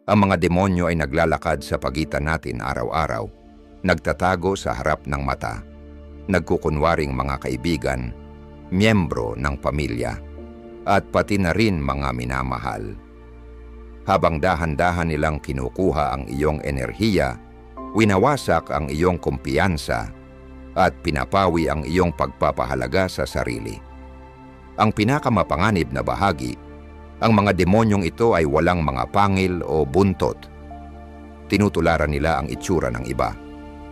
Ang mga demonyo ay naglalakad sa pagitan natin araw-araw, nagtatago sa harap ng mata, nagkukunwaring mga kaibigan, miyembro ng pamilya, at pati na rin mga minamahal. Habang dahan-dahan nilang kinukuha ang iyong enerhiya, winawasak ang iyong kumpiyansa, at pinapawi ang iyong pagpapahalaga sa sarili. Ang pinakamapanganib na bahagi, ang mga demonyong ito ay walang mga pangil o buntot. Tinutularan nila ang itsura ng iba.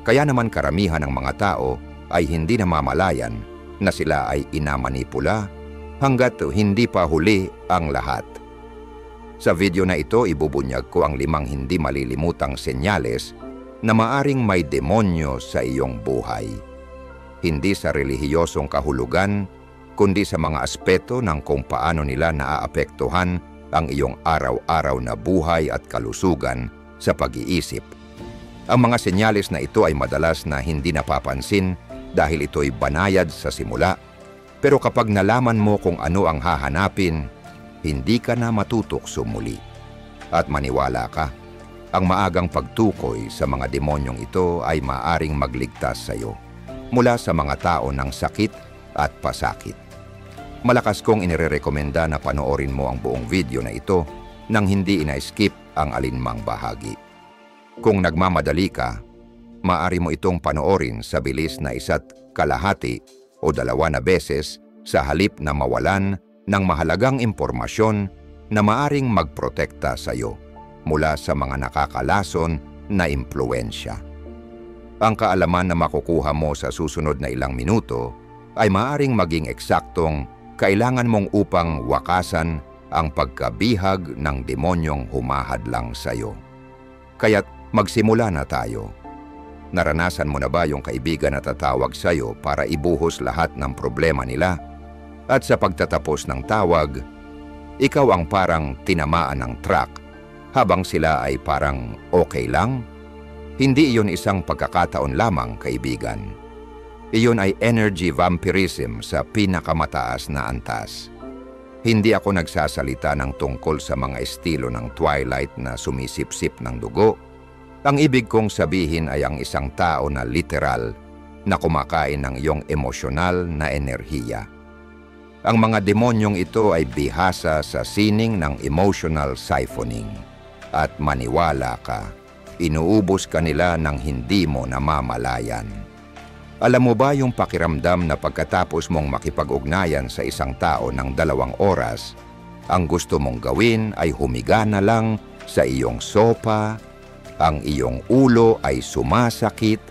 Kaya naman karamihan ng mga tao ay hindi namamalayan na sila ay inamanipula hanggat hindi pa huli ang lahat. Sa video na ito, ibubunyag ko ang 5 hindi malilimutang senyales na maaring may demonyo sa iyong buhay. Hindi sa relihiyosong kahulugan, kundi sa mga aspeto ng kung paano nila naaapektuhan ang iyong araw-araw na buhay at kalusugan sa pag-iisip. Ang mga senyales na ito ay madalas na hindi napapansin dahil ito'y banayad sa simula, pero kapag nalaman mo kung ano ang hahanapin, hindi ka na matutokso muli. At maniwala ka, ang maagang pagtukoy sa mga demonyong ito ay maaring magligtas sa iyo mula sa mga tao ng sakit at pasakit. Malakas kong inirekomenda na panoorin mo ang buong video na ito nang hindi ina-skip ang alinmang bahagi. Kung nagmamadali ka, maaari mo itong panoorin sa bilis na 1.5 o 2 na beses sa halip na mawalan ng mahalagang impormasyon na maaring magprotekta sa iyo mula sa mga nakakalason na impluwensya. Ang kaalaman na makukuha mo sa susunod na ilang minuto ay maaring maging eksaktong kailangan mong upang wakasan ang pagkabihag ng demonyong humahadlang sa iyo. Kaya't magsimula na tayo. Naranasan mo na ba yung kaibigan na tatawag sa iyo para ibuhos lahat ng problema nila? At sa pagtatapos ng tawag, ikaw ang parang tinamaan ng truck habang sila ay parang okay lang? Hindi iyon isang pagkakataon lamang, kaibigan. Iyon ay energy vampirism sa pinakamataas na antas. Hindi ako nagsasalita ng tungkol sa mga estilo ng Twilight na sumisipsip ng dugo. Ang ibig kong sabihin ay ang isang tao na literal na kumakain ng iyong emosyonal na enerhiya. Ang mga demonyong ito ay bihasa sa sining ng emotional siphoning. At maniwala ka, inuubos ka nila ng hindi mo namamalayan. Alam mo ba yung pakiramdam na pagkatapos mong makipag-ugnayan sa isang tao ng 2 oras, ang gusto mong gawin ay humiga na lang sa iyong sopa, ang iyong ulo ay sumasakit,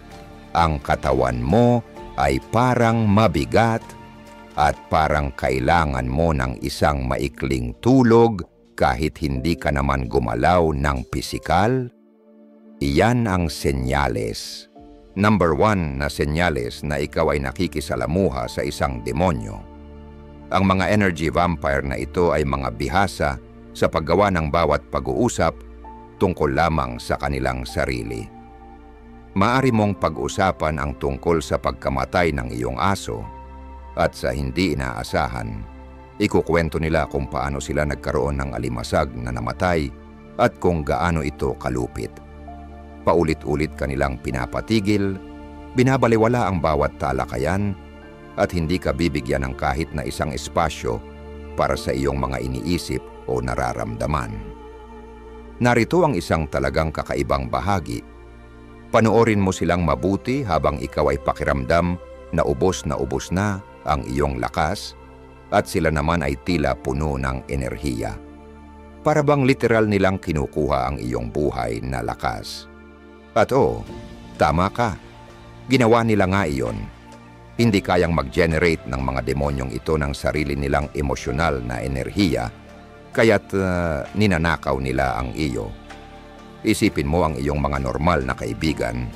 ang katawan mo ay parang mabigat, at parang kailangan mo ng isang maikling tulog kahit hindi ka naman gumalaw ng pisikal? Iyan ang senyales. Number 1 na senyales na ikaw ay nakikisalamuha sa isang demonyo. Ang mga energy vampire na ito ay mga bihasa sa paggawa ng bawat pag-uusap tungkol lamang sa kanilang sarili. Maari mong pag-usapan ang tungkol sa pagkamatay ng iyong aso, at sa hindi inaasahan, ikukwento nila kung paano sila nagkaroon ng alimasag na namatay at kung gaano ito kalupit. Paulit-ulit kanilang pinapatigil, binabaliwala ang bawat talakayan, at hindi ka bibigyan ng kahit na isang espasyo para sa iyong mga iniisip o nararamdaman. Narito ang isang talagang kakaibang bahagi. Panoorin mo silang mabuti habang ikaw ay pakiramdam na ubos na ang iyong lakas at sila naman ay tila puno ng enerhiya. Para bang literal nilang kinukuha ang iyong buhay na lakas. At tama ka. Ginawa nila nga iyon. Hindi kayang mag-generate ng mga demonyong ito ng sarili nilang emosyonal na enerhiya, kaya't ninanakaw nila ang iyo. Isipin mo ang iyong mga normal na kaibigan.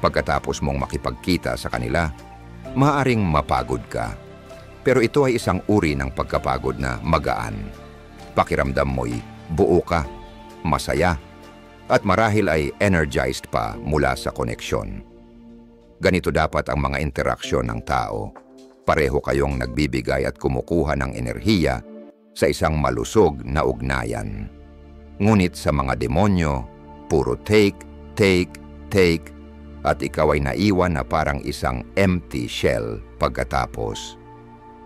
Pagkatapos mong makipagkita sa kanila, maaaring mapagod ka. Pero ito ay isang uri ng pagkapagod na magaan. Pakiramdam mo'y buo ka, masaya, at marahil ay energized pa mula sa koneksyon. Ganito dapat ang mga interaksyon ng tao. Pareho kayong nagbibigay at kumukuha ng enerhiya sa isang malusog na ugnayan. Ngunit sa mga demonyo, puro take, take, take, at ikaw ay naiwan na parang isang empty shell pagkatapos.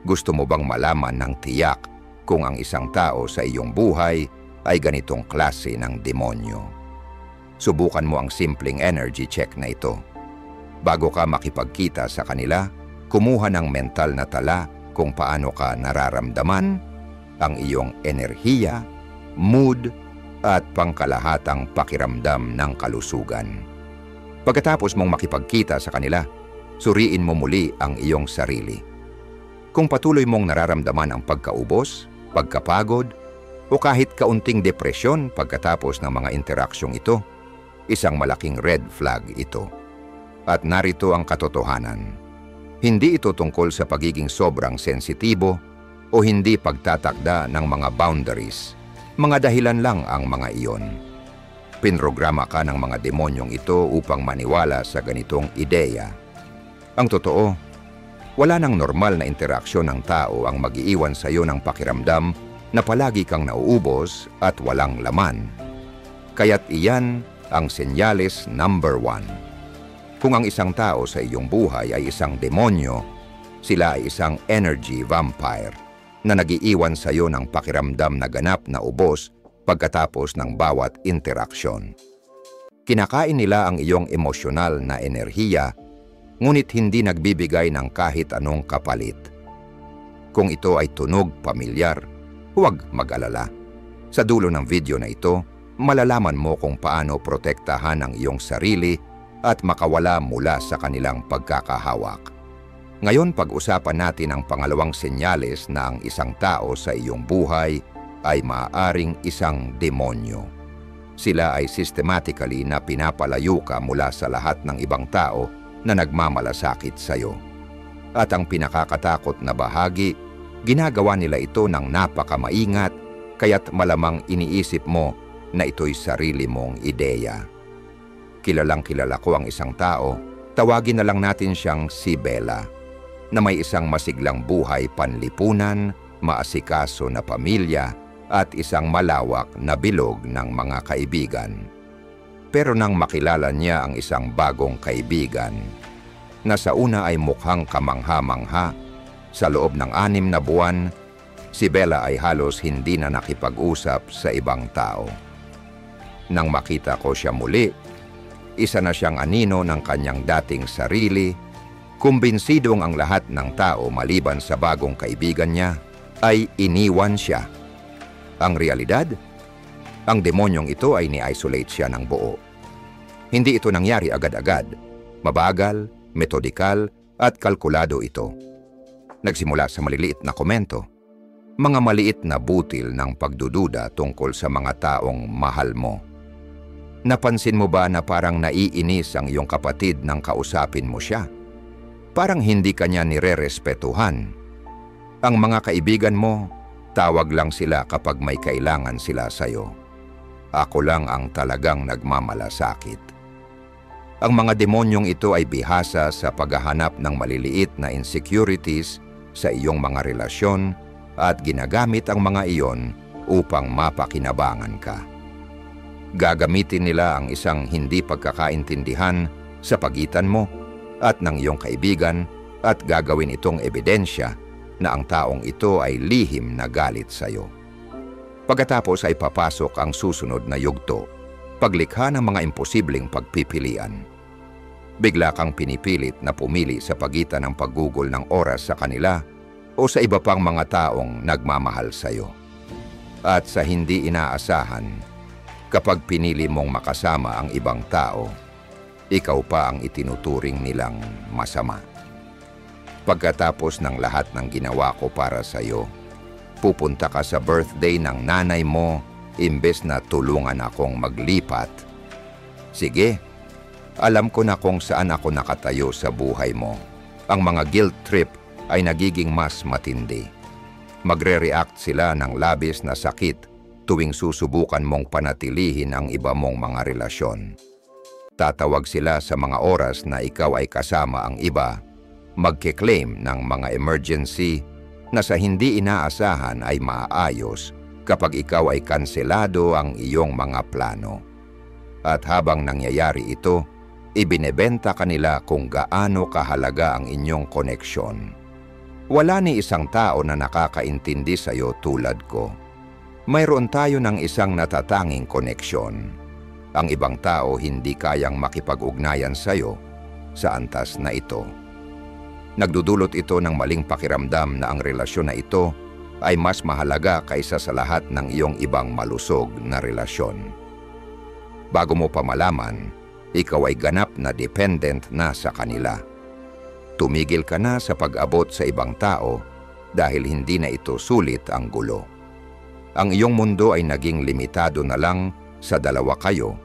Gusto mo bang malaman ng tiyak kung ang isang tao sa iyong buhay ay ganitong klase ng demonyo? Subukan mo ang simpleng energy check na ito. Bago ka makipagkita sa kanila, kumuha ng mental na tala kung paano ka nararamdaman, ang iyong enerhiya, mood, at pangkalahatang pakiramdam ng kalusugan. Pagkatapos mong makipagkita sa kanila, suriin mo muli ang iyong sarili. Kung patuloy mong nararamdaman ang pagkaubos, pagkapagod, o kahit kaunting depresyon pagkatapos ng mga interaksyong ito, isang malaking red flag ito. At narito ang katotohanan. Hindi ito tungkol sa pagiging sobrang sensitibo o hindi pagtatakda ng mga boundaries. Mga dahilan lang ang mga iyon. Pinrograma ka ng mga demonyong ito upang maniwala sa ganitong ideya. Ang totoo, wala nang normal na interaksyon ng tao ang mag-iiwan sa iyo ng pakiramdam na palagi kang nauubos at walang laman. Kaya't iyan ang senyales number 1. Kung ang isang tao sa iyong buhay ay isang demonyo, sila ay isang energy vampire na nag-iiwan sa iyo ng pakiramdam na ganap na ubos pagkatapos ng bawat interaksyon. Kinakain nila ang iyong emosyonal na enerhiya, ngunit hindi nagbibigay ng kahit anong kapalit. Kung ito ay tunog pamilyar, huwag mag-alala. Sa dulo ng video na ito, malalaman mo kung paano protektahan ang iyong sarili at makawala mula sa kanilang pagkakahawak. Ngayon pag-usapan natin ang pangalawang senyales na ang isang tao sa iyong buhay ay maaaring isang demonyo. Sila ay systematically na pinapalayo ka mula sa lahat ng ibang tao na nagmamalasakit sa iyo. At ang pinakakatakot na bahagi, ginagawa nila ito ng napakamaingat, kaya't malamang iniisip mo na ito'y sarili mong ideya. Kilalang kilala ko ang isang tao, tawagin na lang natin siyang si Bella, na may isang masiglang buhay panlipunan, maasikaso na pamilya, at isang malawak na bilog ng mga kaibigan. Pero nang makilala niya ang isang bagong kaibigan, na sa una ay mukhang kamangha-mangha, sa loob ng 6 na buwan, si Bella ay halos hindi na nakipag-usap sa ibang tao. Nang makita ko siya muli, isa na siyang anino ng kanyang dating sarili, kumbinsidong ang lahat ng tao maliban sa bagong kaibigan niya ay iniwan siya. Ang realidad, ang demonyong ito ay ni-isolate siya ng buo. Hindi ito nangyari agad-agad. Mabagal, metodikal, at kalkulado ito. Nagsimula sa maliliit na komento, mga maliit na butil ng pagdududa tungkol sa mga taong mahal mo. Napansin mo ba na parang naiinis ang iyong kapatid nang kausapin mo siya? Parang hindi kanya nire-respetuhan. Ang mga kaibigan mo, tawag lang sila kapag may kailangan sila sa'yo. Ako lang ang talagang nagmamalasakit. Ang mga demonyong ito ay bihasa sa paghahanap ng maliliit na insecurities sa iyong mga relasyon at ginagamit ang mga iyon upang mapakinabangan ka. Gagamitin nila ang isang hindi pagkakaintindihan sa pagitan mo at ng iyong kaibigan at gagawin itong ebidensya na ang taong ito ay lihim na galit sa iyo. Pagkatapos ay papasok ang susunod na yugto, paglikha ng mga imposibleng pagpipilian. Bigla kang pinipilit na pumili sa pagitan ng paggugol ng oras sa kanila o sa iba pang mga taong nagmamahal sa iyo. At sa hindi inaasahan, kapag pinili mong makasama ang ibang tao, ikaw pa ang itinuturing nilang masama. Pagkatapos ng lahat ng ginawa ko para sa iyo, pupunta ka sa birthday ng nanay mo imbes na tulungan akong maglipat. Sige, alam ko na kung saan ako nakatayo sa buhay mo. Ang mga guilt trip ay nagiging mas matindi. Magre-react sila ng labis na sakit tuwing susubukan mong panatilihin ang iba mong mga relasyon. Tatawag sila sa mga oras na ikaw ay kasama ang iba, magke-claim ng mga emergency na sa hindi inaasahan ay maaayos kapag ikaw ay kanselado ang iyong mga plano. At habang nangyayari ito, ibinebenta kanila kung gaano kahalaga ang inyong koneksyon. Wala ni isang tao na nakakaintindi sa iyo tulad ko. Mayroon tayo ng isang natatanging koneksyon. Ang ibang tao hindi kayang makipag-ugnayan sa iyo sa antas na ito. Nagdudulot ito ng maling pakiramdam na ang relasyon na ito ay mas mahalaga kaysa sa lahat ng iyong ibang malusog na relasyon. Bago mo pa malaman, ikaw ay ganap na dependent na sa kanila. Tumigil ka na sa pag-abot sa ibang tao dahil hindi na ito sulit ang gulo. Ang iyong mundo ay naging limitado na lang sa dalawa kayo,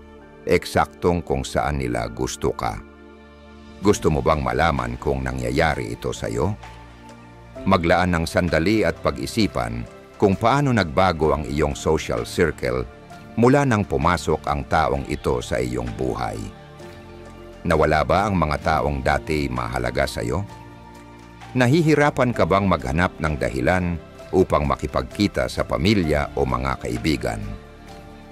eksaktong kung saan nila gusto ka. Gusto mo bang malaman kung nangyayari ito sa iyo? Maglaan ng sandali at pag-isipan kung paano nagbago ang iyong social circle mula nang pumasok ang taong ito sa iyong buhay. Nawala ba ang mga taong dati mahalaga sa iyo? Nahihirapan ka bang maghanap ng dahilan upang makipagkita sa pamilya o mga kaibigan?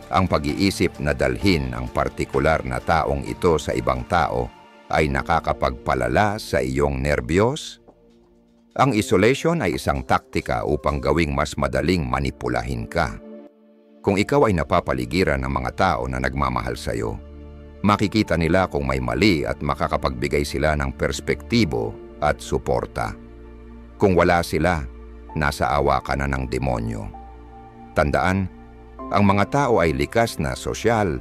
Ang pag-iisip na dalhin ang partikular na taong ito sa ibang tao ay nakakapagpalala sa iyong nerbiyos? Ang isolation ay isang taktika upang gawing mas madaling manipulahin ka. Kung ikaw ay napapaligiran ng mga tao na nagmamahal sa iyo, makikita nila kung may mali at makakapagbigay sila ng perspektibo at suporta. Kung wala sila, nasa awa ka na ng demonyo. Tandaan, ang mga tao ay likas na sosyal.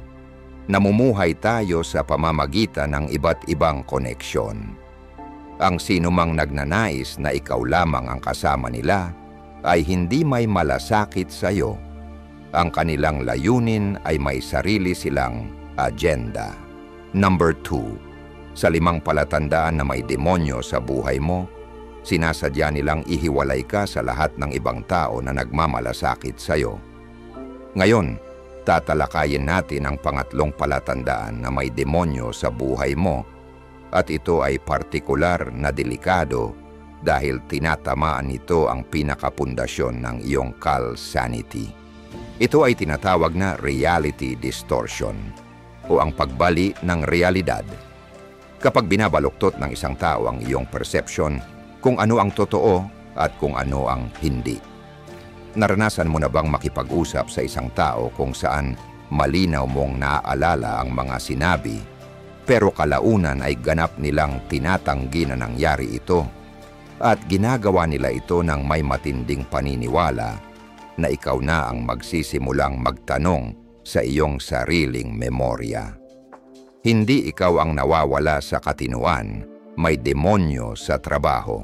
Namumuhay tayo sa pamamagitan ng iba't ibang koneksyon. Ang sinumang nagnanais na ikaw lamang ang kasama nila ay hindi may malasakit sa iyo. Ang kanilang layunin ay may sarili silang agenda. Number 2. Sa 5 palatandaan na may demonyo sa buhay mo, sinasadya nilang ihiwalay ka sa lahat ng ibang tao na nagmamalasakit sa iyo. Ngayon, tatalakayin natin ang pangatlong palatandaan na may demonyo sa buhay mo, at ito ay partikular na delikado dahil tinatamaan nito ang pinakapundasyon ng iyong sanity. Ito ay tinatawag na reality distortion o ang pagbali ng realidad. Kapag binabaluktot ng isang tao ang iyong perception kung ano ang totoo at kung ano ang hindi. Naranasan mo na bang makipag-usap sa isang tao kung saan malinaw mong naaalala ang mga sinabi, pero kalaunan ay ganap nilang tinatanggi na nangyari ito at ginagawa nila ito ng may matinding paniniwala na ikaw na ang magsisimulang magtanong sa iyong sariling memorya. Hindi ikaw ang nawawala sa katinuan, may demonyo sa trabaho.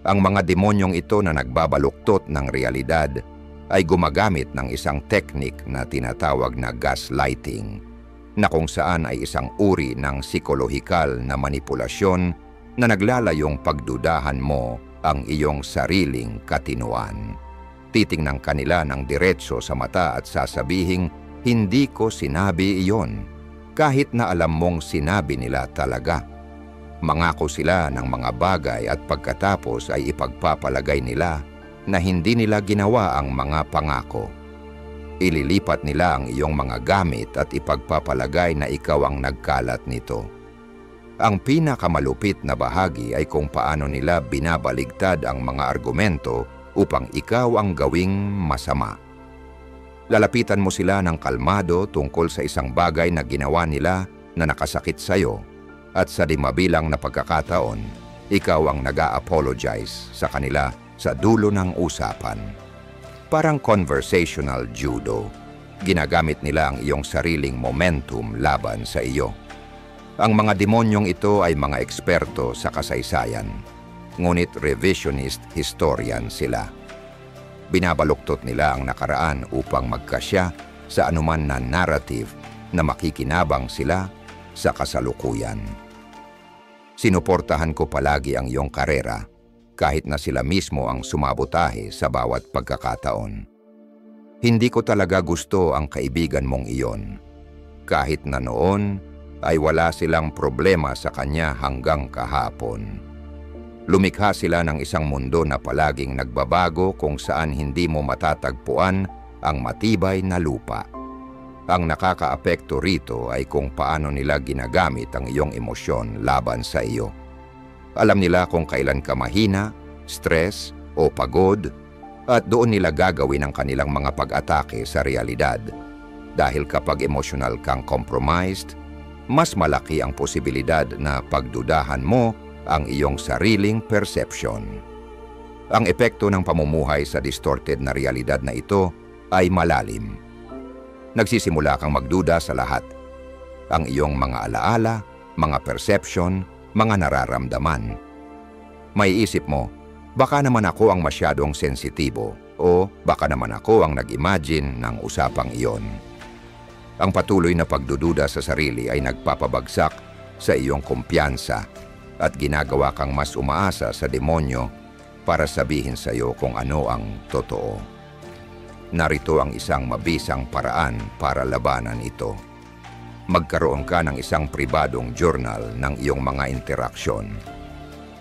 Ang mga demonyong ito na nagbabaluktot ng realidad ay gumagamit ng isang teknik na tinatawag na gaslighting, na kung saan ay isang uri ng psikolohikal na manipulasyon na naglalayong pagdudahan mo ang iyong sariling katinuan. Titingnan kanila ng diretso sa mata at sasabihing, "Hindi ko sinabi iyon," kahit na alam mong sinabi nila talaga. Mangako sila ng mga bagay at pagkatapos ay ipagpapalagay nila na hindi nila ginawa ang mga pangako. Ililipat nila ang iyong mga gamit at ipagpapalagay na ikaw ang nagkalat nito. Ang pinakamalupit na bahagi ay kung paano nila binabaligtad ang mga argumento upang ikaw ang gawing masama. Lalapitan mo sila ng kalmado tungkol sa isang bagay na ginawa nila na nakasakit sa iyo. At sa mabilang na pagkakataon, ikaw ang nag-a-apologize sa kanila sa dulo ng usapan. Parang conversational judo, ginagamit nila ang iyong sariling momentum laban sa iyo. Ang mga demonyong ito ay mga eksperto sa kasaysayan, ngunit revisionist historian sila. Binabaluktot nila ang nakaraan upang magkasya sa anuman na narrative na makikinabang sila sa kasalukuyan. Sinuportahan ko palagi ang iyong karera kahit na sila mismo ang sumabotahe sa bawat pagkakataon. Hindi ko talaga gusto ang kaibigan mong iyon. Kahit na noon ay wala silang problema sa kanya hanggang kahapon. Lumikha sila ng isang mundo na palaging nagbabago kung saan hindi mo matatagpuan ang matibay na lupa. Ang nakakaapekto rito ay kung paano nila ginagamit ang iyong emosyon laban sa iyo. Alam nila kung kailan ka mahina, stress o pagod, at doon nila gagawin ang kanilang mga pag-atake sa realidad. Dahil kapag emotional kang compromised, mas malaki ang posibilidad na pagdudahan mo ang iyong sariling perception. Ang epekto ng pamumuhay sa distorted na realidad na ito ay malalim. Nagsisimula kang magduda sa lahat. Ang iyong mga alaala, mga perception, mga nararamdaman. May isip mo, baka naman ako ang masyadong sensitibo o baka naman ako ang nag-imagine ng usapang iyon. Ang patuloy na pagdududa sa sarili ay nagpapabagsak sa iyong kumpiyansa at ginagawa kang mas umaasa sa demonyo para sabihin sa iyo kung ano ang totoo. Narito ang isang mabisang paraan para labanan ito. Magkaroon ka ng isang pribadong journal ng iyong mga interaksyon.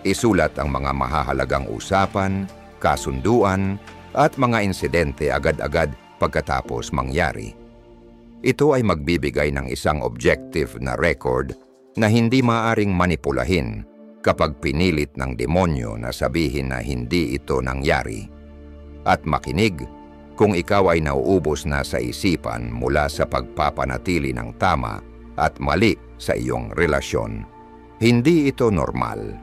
Isulat ang mga mahahalagang usapan, kasunduan, at mga insidente agad-agad pagkatapos mangyari. Ito ay magbibigay ng isang objective na record na hindi maaring manipulahin kapag pinilit ng demonyo na sabihin na hindi ito nangyari. At makinig kung ikaw ay nauubos na sa isipan mula sa pagpapanatili ng tama at mali sa iyong relasyon. Hindi ito normal.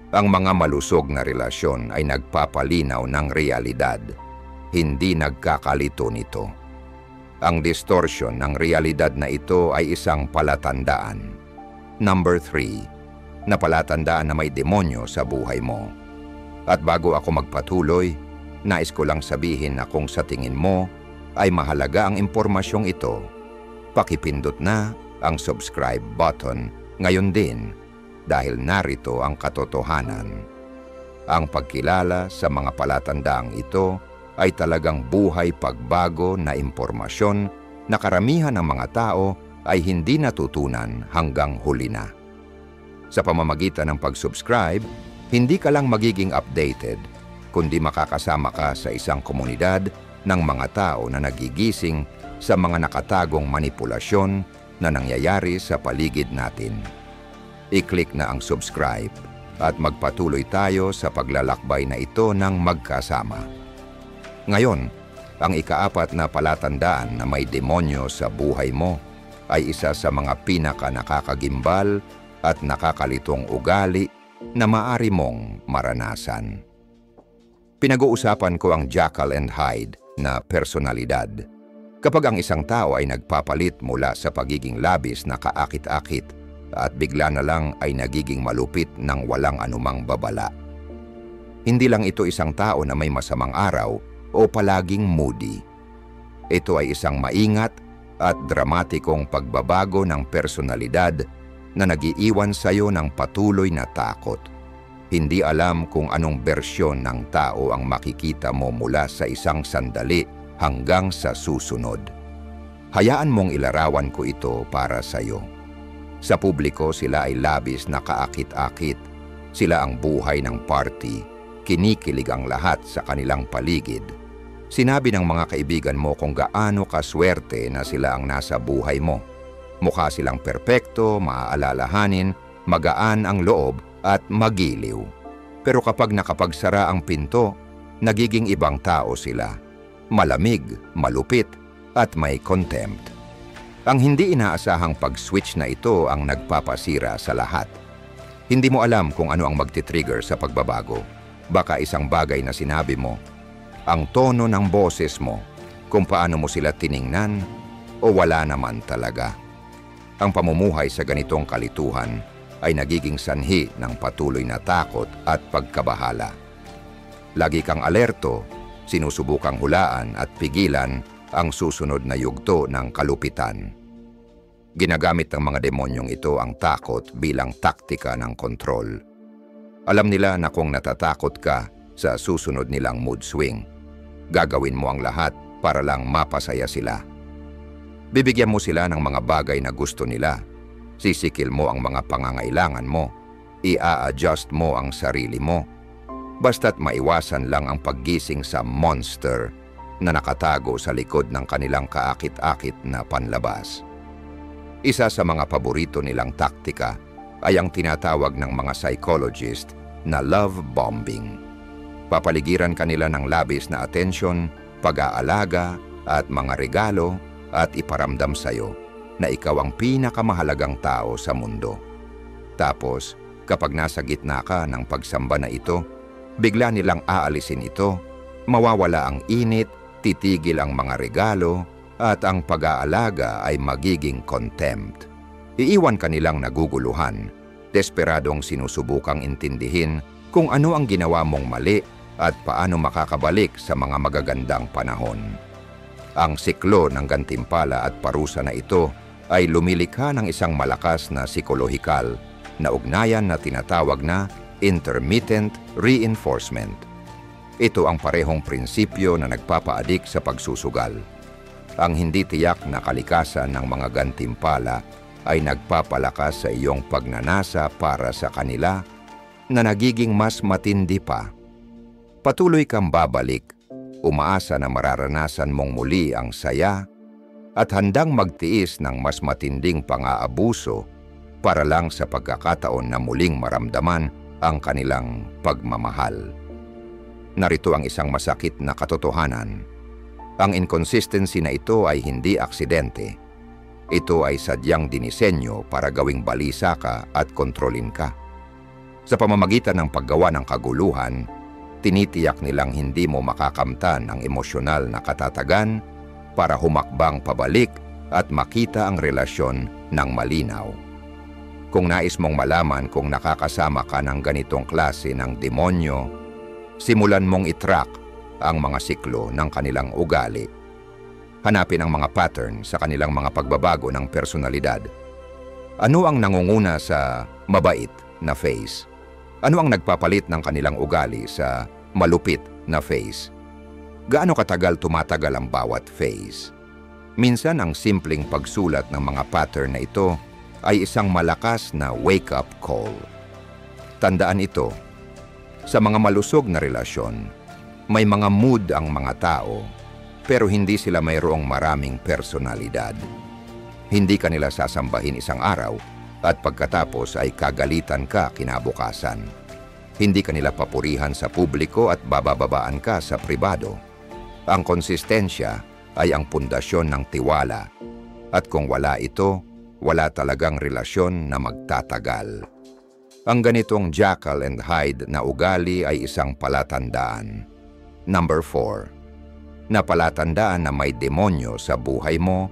Ang mga malusog na relasyon ay nagpapalinaw ng realidad, hindi nagkakalito nito. Ang distortion ng realidad na ito ay isang palatandaan. Number 3, na palatandaan na may demonyo sa buhay mo. At bago ako magpatuloy, nais ko lang sabihin na kung sa tingin mo ay mahalaga ang impormasyong ito, pakipindot na ang subscribe button ngayon din dahil narito ang katotohanan. Ang pagkilala sa mga palatandaang ito ay talagang buhay pagbago na impormasyon na karamihan ng mga tao ay hindi natutunan hanggang huli na. Sa pamamagitan ng pag-subscribe, hindi ka lang magiging updated, kundi makakasama ka sa isang komunidad ng mga tao na nagigising sa mga nakatagong manipulasyon na nangyayari sa paligid natin. I-click na ang subscribe at magpatuloy tayo sa paglalakbay na ito ng magkasama. Ngayon, ang ika-4 na palatandaan na may demonyo sa buhay mo ay isa sa mga pinaka-nakakagimbal at nakakalitong ugali na maaari mong maranasan. Pinag-uusapan ko ang Jekyll and Hyde na personalidad. Kapag ang isang tao ay nagpapalit mula sa pagiging labis na kaakit-akit at bigla na lang ay nagiging malupit ng walang anumang babala. Hindi lang ito isang tao na may masamang araw o palaging moody. Ito ay isang maingat at dramatikong pagbabago ng personalidad na nagiiwan sa iyo ng patuloy na takot. Hindi alam kung anong bersyon ng tao ang makikita mo mula sa isang sandali hanggang sa susunod. Hayaan mong ilarawan ko ito para sa iyo. Sa publiko sila ay labis na kaakit-akit. Sila ang buhay ng party. Kinikilig ang lahat sa kanilang paligid. Sinabi ng mga kaibigan mo kung gaano kaswerte na sila ang nasa buhay mo. Mukha silang perpekto, maaalalahanin, magaan ang loob at magiliw. Pero kapag nakapagsara ang pinto, nagiging ibang tao sila. Malamig, malupit, at may contempt. Ang hindi inaasahang pag-switch na ito ang nagpapasira sa lahat. Hindi mo alam kung ano ang magti-trigger sa pagbabago. Baka isang bagay na sinabi mo, ang tono ng boses mo, kung paano mo sila tiningnan, o wala naman talaga. Ang pamumuhay sa ganitong kalituhan ay nagiging sanhi ng patuloy na takot at pagkabahala. Lagi kang alerto, sinusubukang hulaan at pigilan ang susunod na yugto ng kalupitan. Ginagamit ng mga demonyong ito ang takot bilang taktika ng kontrol. Alam nila na kung natatakot ka sa susunod nilang mood swing, gagawin mo ang lahat para lang mapasaya sila. Bibigyan mo sila ng mga bagay na gusto nila. Sisikil mo ang mga pangangailangan mo. Ia-adjust mo ang sarili mo. Basta't maiwasan lang ang paggising sa monster na nakatago sa likod ng kanilang kaakit-akit na panlabas. Isa sa mga paborito nilang taktika ay ang tinatawag ng mga psychologist na love bombing. Papaligiran kanila ng labis na atensyon, pag-aalaga at mga regalo at iparamdam sa'yo na ikaw ang pinakamahalagang tao sa mundo. Tapos, kapag nasa gitna ka ng pagsamba na ito, bigla nilang aalisin ito, mawawala ang init, titigil ang mga regalo, at ang pag-aalaga ay magiging contempt. Iiwan ka nilang naguguluhan, desperadong sinusubukang intindihin kung ano ang ginawa mong mali at paano makakabalik sa mga magagandang panahon. Ang siklo ng gantimpala at parusa na ito ay lumilikha ng isang malakas na psikolohikal na ugnayan na tinatawag na intermittent reinforcement. Ito ang parehong prinsipyo na nagpapaadik sa pagsusugal. Ang hindi tiyak na kalikasan ng mga gantimpala ay nagpapalakas sa iyong pagnanasa para sa kanila na nagiging mas matindi pa. Patuloy kang babalik, umaasa na mararanasan mong muli ang saya at handang magtiis ng mas matinding pang-aabuso para lang sa pagkakataon na muling maramdaman ang kanilang pagmamahal. Narito ang isang masakit na katotohanan. Ang inconsistency na ito ay hindi aksidente. Ito ay sadyang dinisenyo para gawing balisa ka at kontrolin ka. Sa pamamagitan ng paggawa ng kaguluhan, tinitiyak nilang hindi mo makakamtan ang emosyonal na katatagan para humakbang pabalik at makita ang relasyon ng malinaw. Kung nais mong malaman kung nakakasama ka ng ganitong klase ng demonyo, simulan mong itrack ang mga siklo ng kanilang ugali. Hanapin ang mga pattern sa kanilang mga pagbabago ng personalidad. Ano ang nangunguna sa mabait na phase? Ano ang nagpapalit ng kanilang ugali sa malupit na phase? Gaano katagal tumatagal ang bawat phase? Minsan ang simpleng pagsulat ng mga pattern na ito ay isang malakas na wake-up call. Tandaan ito, sa mga malusog na relasyon, may mga mood ang mga tao, pero hindi sila mayroong maraming personalidad. Hindi ka nila sasambahin isang araw at pagkatapos ay kagalitan ka kinabukasan. Hindi ka nila papurihan sa publiko at babababaan ka sa pribado. Ang konsistensya ay ang pundasyon ng tiwala, at kung wala ito, wala talagang relasyon na magtatagal. Ang ganitong Jekyll and Hyde na ugali ay isang palatandaan. Number 4. Na palatandaan na may demonyo sa buhay mo,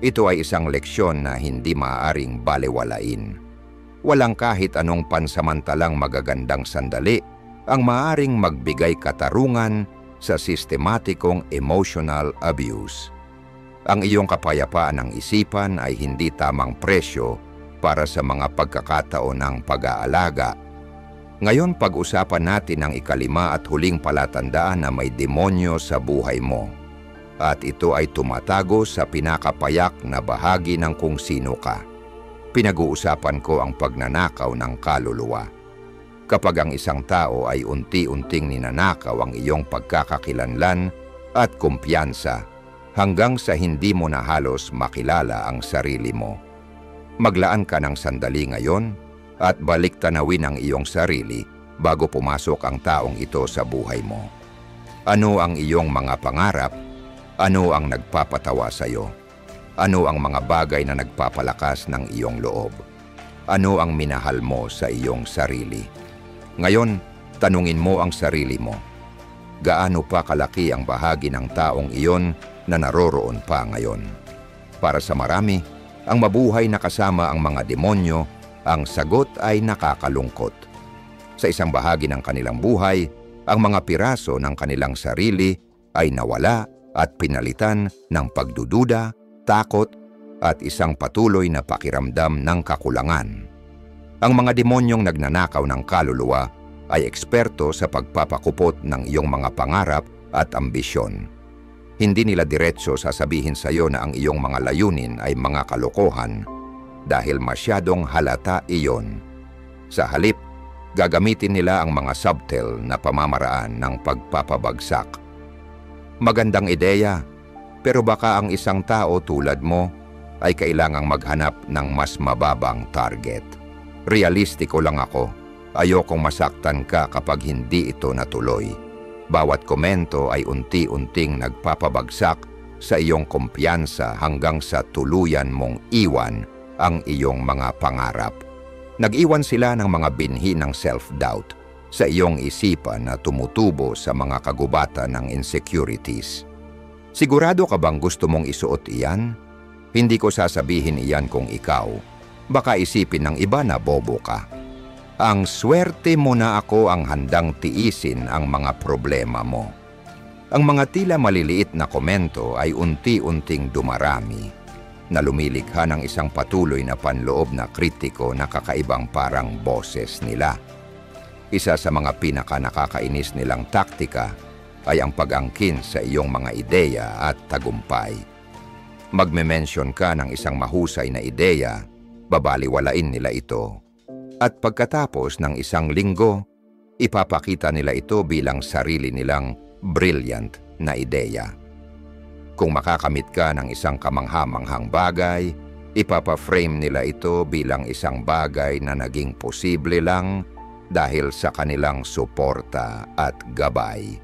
ito ay isang leksyon na hindi maaaring balewalain. Walang kahit anong pansamantalang magagandang sandali ang maaaring magbigay katarungan sa sistematikong emotional abuse. Ang iyong kapayapaan ng isipan ay hindi tamang presyo para sa mga pagkakataon ng pag-aalaga. Ngayon pag-usapan natin ang ikalima at huling palatandaan na may demonyo sa buhay mo. At ito ay tumatago sa pinakapayak na bahagi ng kung sino ka. Pinag-uusapan ko ang pagnanakaw ng kaluluwa. Kapag ang isang tao ay unti-unting ninanakaw ang iyong pagkakakilanlan at kumpiyansa hanggang sa hindi mo na halos makilala ang sarili mo. Maglaan ka ng sandali ngayon at balik tanawin ang iyong sarili bago pumasok ang taong ito sa buhay mo. Ano ang iyong mga pangarap? Ano ang nagpapatawa sa iyo? Ano ang mga bagay na nagpapalakas ng iyong loob? Ano ang minahal mo sa iyong sarili? Ngayon, tanungin mo ang sarili mo. Gaano pa kalaki ang bahagi ng taong iyon na naroroon pa ngayon? Para sa marami, ang mabuhay na kasama ang mga demonyo, ang sagot ay nakakalungkot. Sa isang bahagi ng kanilang buhay, ang mga piraso ng kanilang sarili ay nawala at pinalitan ng pagdududa, takot, at isang patuloy na pakiramdam ng kakulangan. Ang mga demonyong nagnanakaw ng kaluluwa ay eksperto sa pagpapakupot ng iyong mga pangarap at ambisyon. Hindi nila diretso sasabihin sa iyo na ang iyong mga layunin ay mga kalokohan dahil masyadong halata iyon. Sa halip, gagamitin nila ang mga subtle na pamamaraan ng pagpapabagsak. Magandang ideya, pero baka ang isang tao tulad mo ay kailangang maghanap ng mas mababang target. Realistiko lang ako. Ayokong masaktan ka kapag hindi ito natuloy. Bawat komento ay unti-unting nagpapabagsak sa iyong kumpiyansa hanggang sa tuluyan mong iwan ang iyong mga pangarap. Nag-iwan sila ng mga binhi ng self-doubt sa iyong isipan na tumutubo sa mga kagubatan ng insecurities. Sigurado ka bang gusto mong isuot iyan? Hindi ko sasabihin iyan kung ikaw. Baka isipin ng iba na bobo ka. Ang swerte mo na ako ang handang tiisin ang mga problema mo. Ang mga tila maliliit na komento ay unti-unting dumarami na lumilikha ng isang patuloy na panloob na kritiko na kakaibang parang boses nila. Isa sa mga pinaka-nakakainis nilang taktika ay ang pag-angkin sa iyong mga ideya at tagumpay. Magme-mention ka ng isang mahusay na ideya, babaliwalain nila ito. At pagkatapos ng isang linggo, ipapakita nila ito bilang sarili nilang brilliant na ideya. Kung makakamit ka ng isang kamangha-manghang bagay, ipapa-frame nila ito bilang isang bagay na naging posible lang dahil sa kanilang suporta at gabay.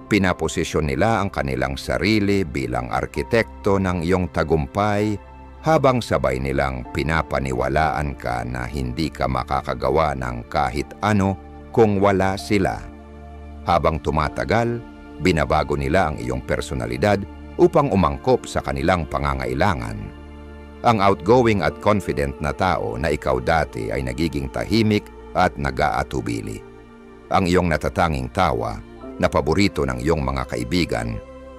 Pinaposisyon nila ang kanilang sarili bilang arkitekto ng iyong tagumpay habang sabay nilang pinapaniwalaan ka na hindi ka makakagawa ng kahit ano kung wala sila. Habang tumatagal, binabago nila ang iyong personalidad upang umangkop sa kanilang pangangailangan. Ang outgoing at confident na tao na ikaw dati ay nagiging tahimik at nag-aatubili. Ang iyong natatanging tawa na paborito ng iyong mga kaibigan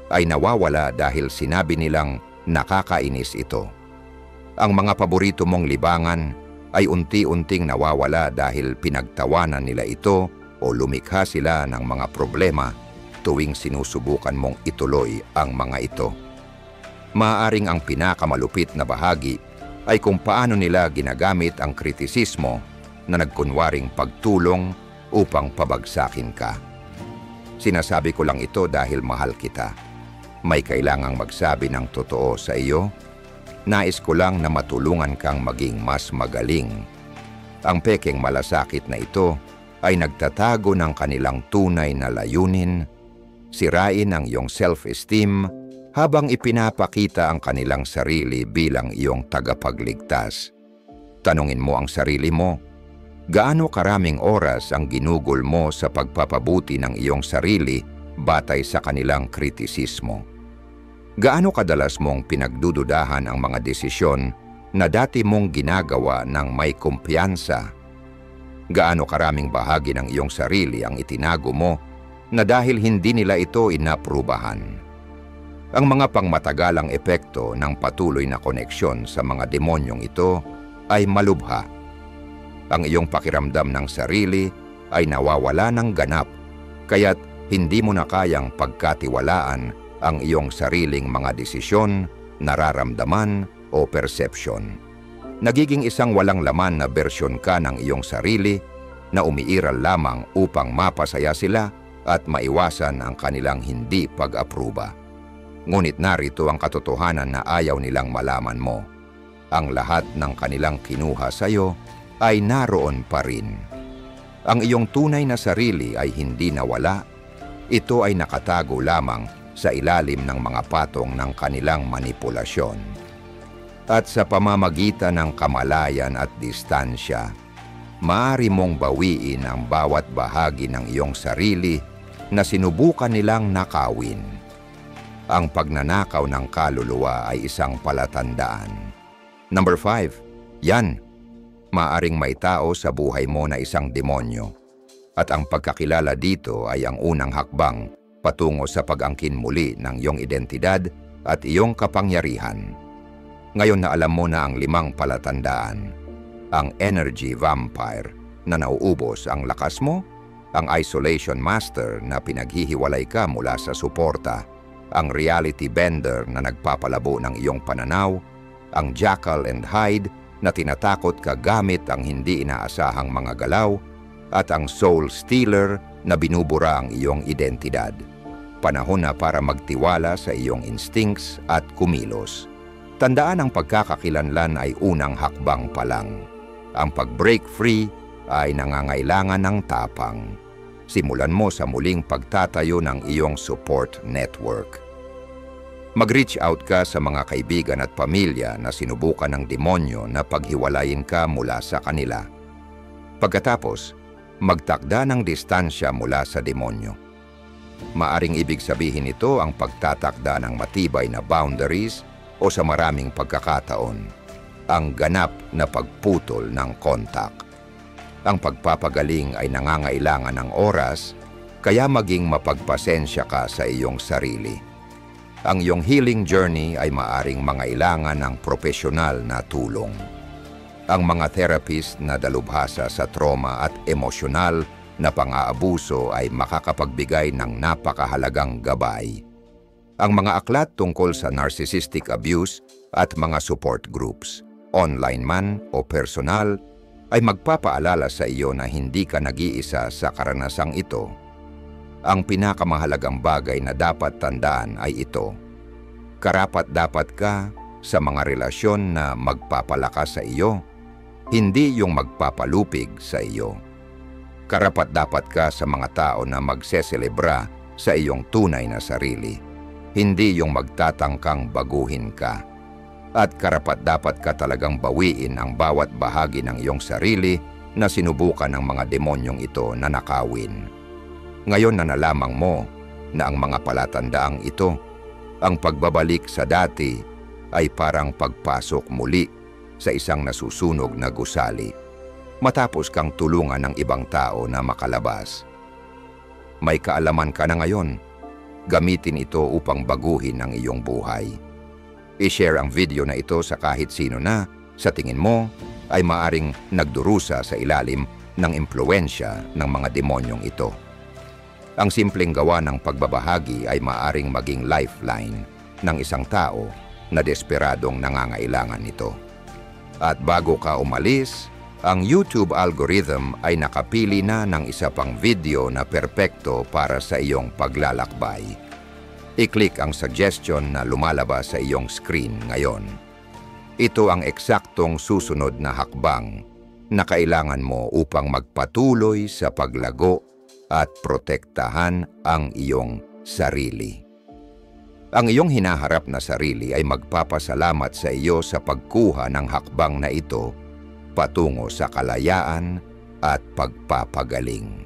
ay nawawala dahil sinabi nilang nakakainis ito. Ang mga paborito mong libangan ay unti-unting nawawala dahil pinagtawanan nila ito o lumikha sila ng mga problema tuwing sinusubukan mong ituloy ang mga ito. Maaaring ang pinakamalupit na bahagi ay kung paano nila ginagamit ang kritisismo na nagkunwaring pagtulong upang pabagsakin ka. Sinasabi ko lang ito dahil mahal kita. May kailangang magsabi ng totoo sa iyo. Nais ko lang na matulungan kang maging mas magaling. Ang pekeng malasakit na ito ay nagtatago ng kanilang tunay na layunin, sirain ang iyong self-esteem habang ipinapakita ang kanilang sarili bilang iyong tagapagligtas. Tanungin mo ang sarili mo, gaano karaming oras ang ginugol mo sa pagpapabuti ng iyong sarili batay sa kanilang kritisismo? Gaano kadalas mong pinagdududahan ang mga desisyon na dati mong ginagawa ng may kumpiyansa? Gaano karaming bahagi ng iyong sarili ang itinago mo na dahil hindi nila ito inaprubahan? Ang mga pangmatagalang epekto ng patuloy na koneksyon sa mga demonyong ito ay malubha. Ang iyong pakiramdam ng sarili ay nawawala ng ganap, kaya't hindi mo na kayang pagkatiwalaan ang iyong sariling mga desisyon, nararamdaman o perception. Nagiging isang walang laman na bersyon ka ng iyong sarili na umiiral lamang upang mapasaya sila at maiwasan ang kanilang hindi pag-apruba. Ngunit narito ang katotohanan na ayaw nilang malaman mo. Ang lahat ng kanilang kinuha sa iyo ay naroon pa rin. Ang iyong tunay na sarili ay hindi nawala. Ito ay nakatago lamang sa ilalim ng mga patong ng kanilang manipulasyon. At sa pamamagitan ng kamalayan at distansya, maaari mong bawiin ang bawat bahagi ng iyong sarili na sinubukan nilang nakawin. Ang pagnanakaw ng kaluluwa ay isang palatandaan. Number 5, yan. Maaring may tao sa buhay mo na isang demonyo. At ang pagkakilala dito ay ang unang hakbang patungo sa pag-angkin muli ng iyong identidad at iyong kapangyarihan. Ngayon na alam mo na ang 5 palatandaan. Ang energy vampire na nauubos ang lakas mo, ang isolation master na pinaghihiwalay ka mula sa suporta, ang reality bender na nagpapalabo ng iyong pananaw, ang Jekyll and Hyde na tinatakot ka gamit ang hindi inaasahang mga galaw, at ang soul stealer na binubura ang iyong identidad. Panahon na para magtiwala sa iyong instincts at kumilos. Tandaan ang pagkakakilanlan ay unang hakbang pa lang. Ang pag-break free ay nangangailangan ng tapang. Simulan mo sa muling pagtatayo ng iyong support network. Mag-reach out ka sa mga kaibigan at pamilya na sinubukan ng demonyo na paghiwalayin ka mula sa kanila. Pagkatapos, magtakda ng distansya mula sa demonyo. Maaring ibig sabihin nito ang pagtatakda ng matibay na boundaries o sa maraming pagkakataon, ang ganap na pagputol ng kontak. Ang pagpapagaling ay nangangailangan ng oras, kaya maging mapagpasensya ka sa iyong sarili. Ang iyong healing journey ay maaring mangailangan ng profesional na tulong. Ang mga therapist na dalubhasa sa trauma at emosyonal na pang-aabuso ay makakapagbigay ng napakahalagang gabay. Ang mga aklat tungkol sa narcissistic abuse at mga support groups, online man o personal, ay magpapaalala sa iyo na hindi ka nag-iisa sa karanasang ito. Ang pinakamahalagang bagay na dapat tandaan ay ito: karapat-dapat ka sa mga relasyon na magpapalakas sa iyo, hindi yung magpapalupig sa iyo. Karapat-dapat ka sa mga tao na magseselebra sa iyong tunay na sarili, hindi yung magtatangkang baguhin ka. At karapat-dapat ka talagang bawiin ang bawat bahagi ng iyong sarili na sinubukan ng mga demonyong ito na nakawin. Ngayon na nalamang mo na ang mga palatandaang ito, ang pagbabalik sa dati, ay parang pagpasok muli sa isang nasusunog na gusali, matapos kang tulungan ng ibang tao na makalabas. May kaalaman ka na ngayon. Gamitin ito upang baguhin ang iyong buhay. I-share ang video na ito sa kahit sino na, sa tingin mo, ay maaring nagdurusa sa ilalim ng impluwensya ng mga demonyong ito. Ang simpleng gawa ng pagbabahagi ay maaring maging lifeline ng isang tao na desperadong nangangailangan nito. At bago ka umalis, ang YouTube algorithm ay nakapili na ng isa pang video na perpekto para sa iyong paglalakbay. I-click ang suggestion na lumalabas sa iyong screen ngayon. Ito ang eksaktong susunod na hakbang na kailangan mo upang magpatuloy sa paglago at protektahan ang iyong sarili. Ang iyong hinaharap na sarili ay magpapasalamat sa iyo sa pagkuha ng hakbang na ito patungo sa kalayaan at pagpapagaling.